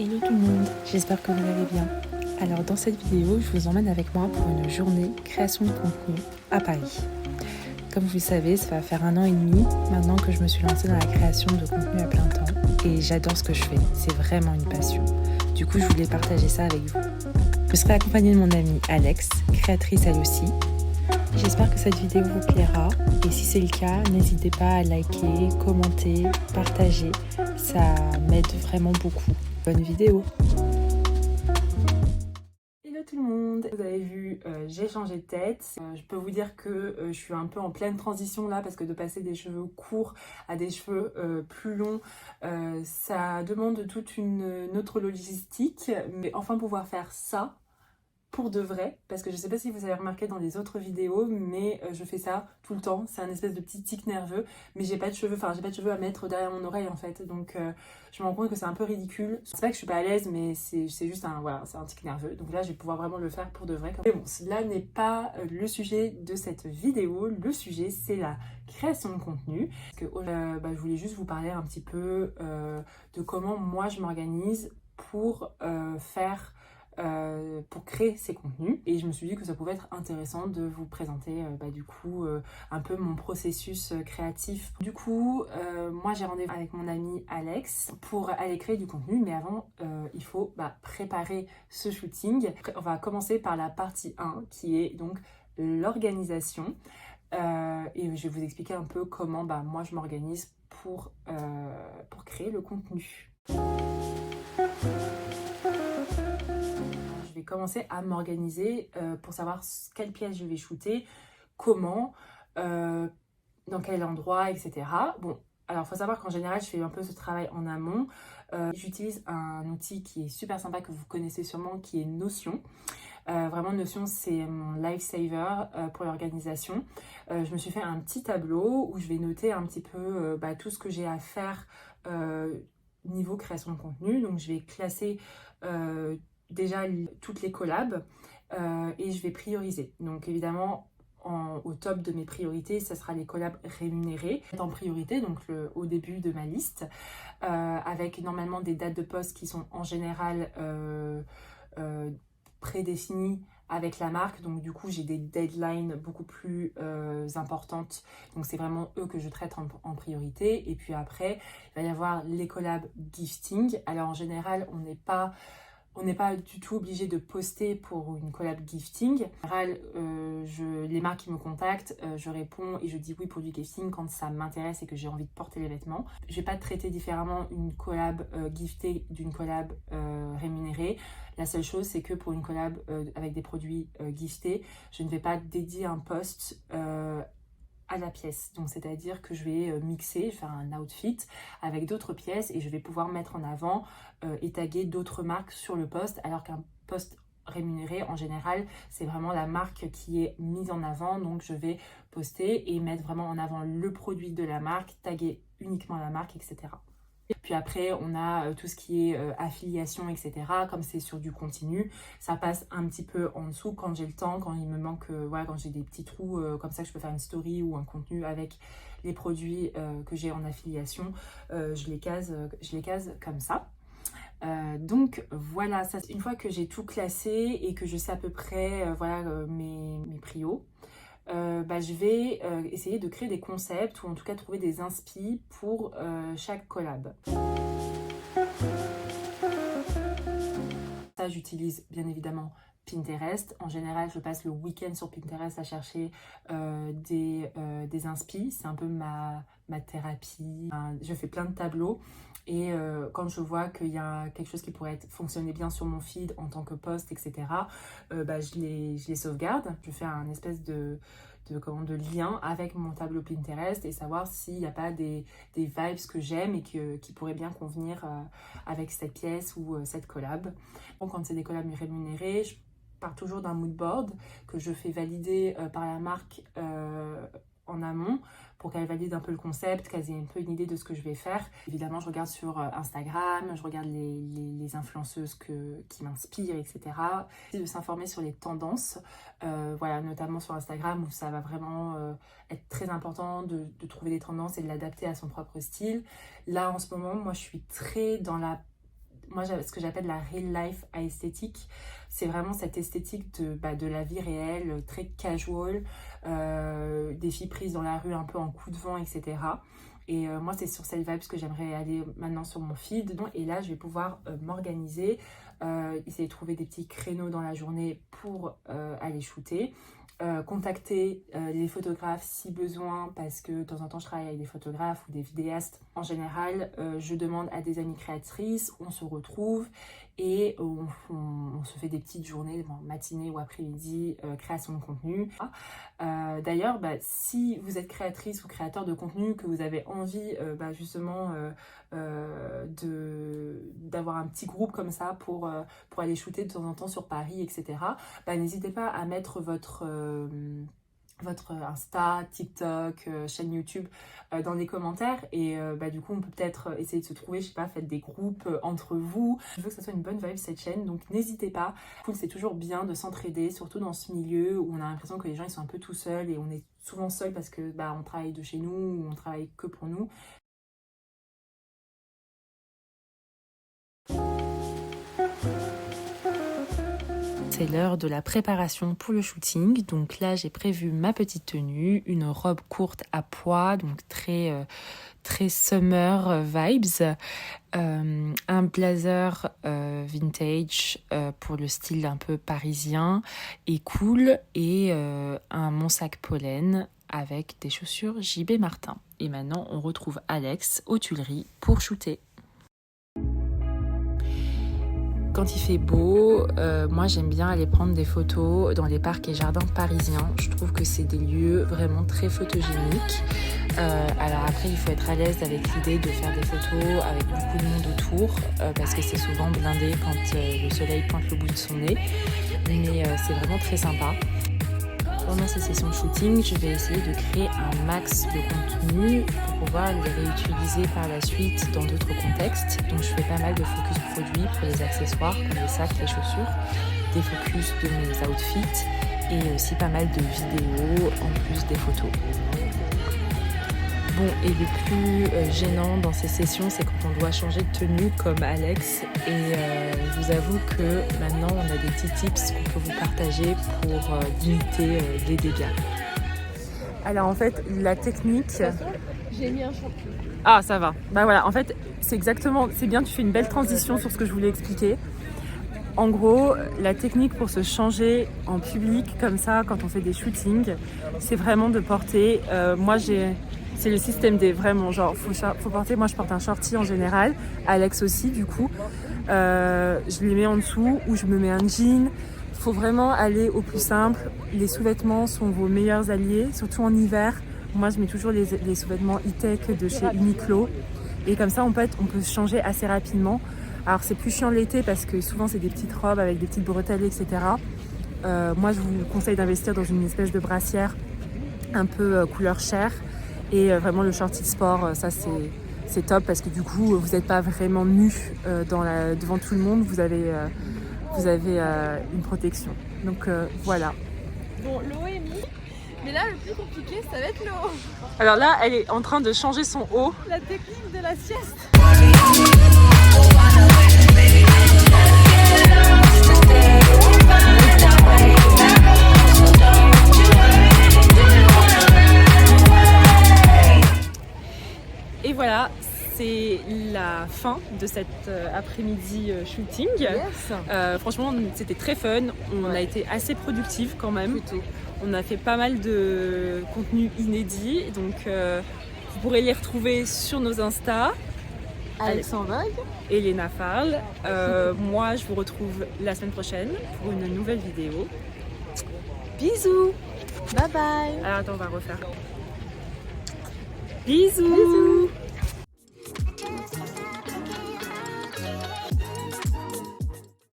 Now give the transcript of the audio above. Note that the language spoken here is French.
Hello tout le monde, j'espère que vous allez bien. Alors dans cette vidéo, je vous emmène avec moi pour une journée création de contenu à Paris. Comme vous le savez, ça va faire 1 an et demi maintenant que je me suis lancée dans la création de contenu à plein temps et j'adore ce que je fais, c'est vraiment une passion. Du coup, je voulais partager ça avec vous. Je serai accompagnée de mon amie Alex, créatrice elle aussi. J'espère que cette vidéo vous plaira et si c'est le cas, n'hésitez pas à liker, commenter, partager, ça m'aide vraiment beaucoup. Bonne vidéo. Hello tout le monde, vous avez vu, j'ai changé de tête. Je peux vous dire que je suis un peu en pleine transition là parce que de passer des cheveux courts à des cheveux plus longs, ça demande toute une autre logistique. Mais enfin pouvoir faire ça pour de vrai, parce que je sais pas si vous avez remarqué dans les autres vidéos, mais je fais ça tout le temps, c'est un espèce de petit tic nerveux, mais j'ai pas de cheveux, j'ai pas de cheveux à mettre derrière mon oreille en fait, donc je me rends compte que c'est un peu ridicule. C'est pas que je suis pas à l'aise, mais c'est juste un, voilà, c'est un tic nerveux, donc là je vais pouvoir vraiment le faire pour de vrai. Mais bon, cela n'est pas le sujet de cette vidéo, le sujet c'est la création de contenu, parce que je voulais juste vous parler un petit peu de comment moi je m'organise pour pour créer ces contenus et je me suis dit que ça pouvait être intéressant de vous présenter un peu mon processus créatif. Du coup, moi j'ai rendez-vous avec mon ami Alex pour aller créer du contenu, mais avant il faut préparer ce shooting. On va commencer par la partie 1 qui est donc l'organisation et je vais vous expliquer un peu comment moi je m'organise pour créer le contenu. Je vais commencer à m'organiser pour savoir quelle pièce je vais shooter, comment, dans quel endroit, etc. Bon, alors il faut savoir qu'en général, je fais un peu ce travail en amont. J'utilise un outil qui est super sympa, que vous connaissez sûrement, qui est Notion. Vraiment, Notion, c'est mon lifesaver pour l'organisation. Je me suis fait un petit tableau où je vais noter un petit peu tout ce que j'ai à faire niveau création de contenu. Donc, je vais classer déjà toutes les collabs et je vais prioriser. Donc, évidemment, au top de mes priorités, ça sera les collabs rémunérés en priorité, donc au début de ma liste, avec normalement des dates de poste qui sont en général prédéfinies avec la marque, donc du coup j'ai des deadlines beaucoup plus importantes, donc c'est vraiment eux que je traite en priorité. Et puis après il va y avoir les collabs gifting. Alors en général on n'est pas du tout obligé de poster pour une collab gifting. En général, les marques qui me contactent, je réponds et je dis oui pour du gifting quand ça m'intéresse et que j'ai envie de porter les vêtements. Je vais pas traiter différemment une collab giftée d'une collab rémunérée. La seule chose, c'est que pour une collab avec des produits giftés, je ne vais pas dédier un post à la pièce. Donc c'est-à-dire que je vais mixer, faire un outfit avec d'autres pièces et je vais pouvoir mettre en avant et taguer d'autres marques sur le post, alors qu'un post rémunéré en général c'est vraiment la marque qui est mise en avant. Donc je vais poster et mettre vraiment en avant le produit de la marque, taguer uniquement la marque, etc. Puis après, on a tout ce qui est affiliation, etc. Comme c'est sur du continu, ça passe un petit peu en dessous quand j'ai le temps, quand il me manque, quand j'ai des petits trous comme ça, que je peux faire une story ou un contenu avec les produits que j'ai en affiliation. Je les case comme ça. Donc voilà, ça, une fois que j'ai tout classé et que je sais à peu près mes prios, je vais essayer de créer des concepts ou en tout cas trouver des inspi pour chaque collab. Ça, j'utilise bien évidemment Pinterest. En général, je passe le week-end sur Pinterest à chercher des inspi. C'est un peu ma thérapie. Je fais plein de tableaux et quand je vois qu'il y a quelque chose qui pourrait fonctionner bien sur mon feed en tant que post, etc., je les sauvegarde. Je fais un espèce de lien avec mon tableau Pinterest et savoir s'il n'y a pas des vibes que j'aime et qui pourraient bien convenir avec cette pièce ou cette collab. Donc, quand c'est des collabs rémunérés, je pars toujours d'un mood board que je fais valider par la marque en amont pour qu'elle valide un peu le concept, qu'elle ait un peu une idée de ce que je vais faire. Évidemment, je regarde sur Instagram, je regarde les influenceuses qui m'inspirent, etc. De s'informer sur les tendances, notamment sur Instagram où ça va vraiment être très important de trouver des tendances et de l'adapter à son propre style. Là, en ce moment, moi, je suis très dans moi ce que j'appelle la real life esthétique. C'est vraiment cette esthétique de la vie réelle, très casual, des filles prises dans la rue un peu en coup de vent, etc. Et moi, c'est sur cette vibe que j'aimerais aller maintenant sur mon feed. Et là, je vais pouvoir m'organiser, essayer de trouver des petits créneaux dans la journée pour aller shooter. Contacter les photographes si besoin, parce que de temps en temps je travaille avec des photographes ou des vidéastes. En général, je demande à des amies créatrices, on se retrouve et on se fait des petites journées, matinée ou après-midi, création de contenu. D'ailleurs, si vous êtes créatrice ou créateur de contenu, que vous avez envie justement d'avoir un petit groupe comme ça pour aller shooter de temps en temps sur Paris, etc. N'hésitez pas à mettre votre Insta, TikTok, chaîne YouTube dans les commentaires et du coup on peut peut-être essayer de se trouver, je sais pas, faites des groupes entre vous. Je veux que ça soit une bonne vibe cette chaîne, donc n'hésitez pas. C'est toujours bien de s'entraider, surtout dans ce milieu où on a l'impression que les gens ils sont un peu tout seuls et on est souvent seul parce que on travaille de chez nous ou on travaille que pour nous. C'est l'heure de la préparation pour le shooting. Donc là, j'ai prévu ma petite tenue, une robe courte à pois, donc très summer vibes, un blazer vintage pour le style un peu parisien et cool, et un mon sac pollen avec des chaussures JB Martin. Et maintenant, on retrouve Alex aux Tuileries pour shooter. Quand il fait beau, moi j'aime bien aller prendre des photos dans les parcs et jardins parisiens. Je trouve que c'est des lieux vraiment très photogéniques. Alors après, il faut être à l'aise avec l'idée de faire des photos avec beaucoup de monde autour, parce que c'est souvent blindé quand le soleil pointe le bout de son nez. Mais c'est vraiment très sympa. Pendant ces sessions de shooting, je vais essayer de créer un max de contenu pour pouvoir les réutiliser par la suite dans d'autres contextes. Donc je fais pas mal de focus produits pour les accessoires comme les sacs, les chaussures, des focus de mes outfits et aussi pas mal de vidéos en plus des photos. Bon, et le plus gênant dans ces sessions, c'est quand on doit changer de tenue comme Alex. Et je vous avoue que maintenant, on a des petits tips qu'on peut vous partager pour limiter les dégâts. Alors en fait, la technique... J'ai mis un champion. Ah, ça va. Voilà, en fait, c'est exactement... C'est bien, tu fais une belle transition sur ce que je voulais expliquer. En gros, la technique pour se changer en public, comme ça, quand on fait des shootings, c'est vraiment de porter... C'est le système D, vraiment, genre, faut porter, moi je porte un shorty en général, Alex aussi du coup, je les mets en dessous ou je me mets un jean. Faut vraiment aller au plus simple, les sous-vêtements sont vos meilleurs alliés, surtout en hiver. Moi je mets toujours les sous-vêtements e-tech de chez Uniqlo et comme ça on peut se changer assez rapidement. Alors c'est plus chiant l'été parce que souvent c'est des petites robes avec des petites bretelles, etc. Moi je vous conseille d'investir dans une espèce de brassière un peu couleur chair. Et vraiment le shorty de sport, ça c'est top parce que du coup vous n'êtes pas vraiment nu devant tout le monde, vous avez une protection. Donc voilà. Bon, l'eau est mise, mais là le plus compliqué ça va être l'eau. Alors là elle est en train de changer son haut. La technique de la sieste. Et voilà, c'est la fin de cet après-midi shooting. Yes. Franchement, c'était très fun. On a été assez productifs quand même. Plutôt. On a fait pas mal de contenu inédit. Donc, vous pourrez les retrouver sur nos Insta. Alex en Vogue. Et Léna Farl. Moi, je vous retrouve la semaine prochaine pour une nouvelle vidéo. Bisous. Bye bye. Alors, attends, on va refaire. Bisous. Bisous.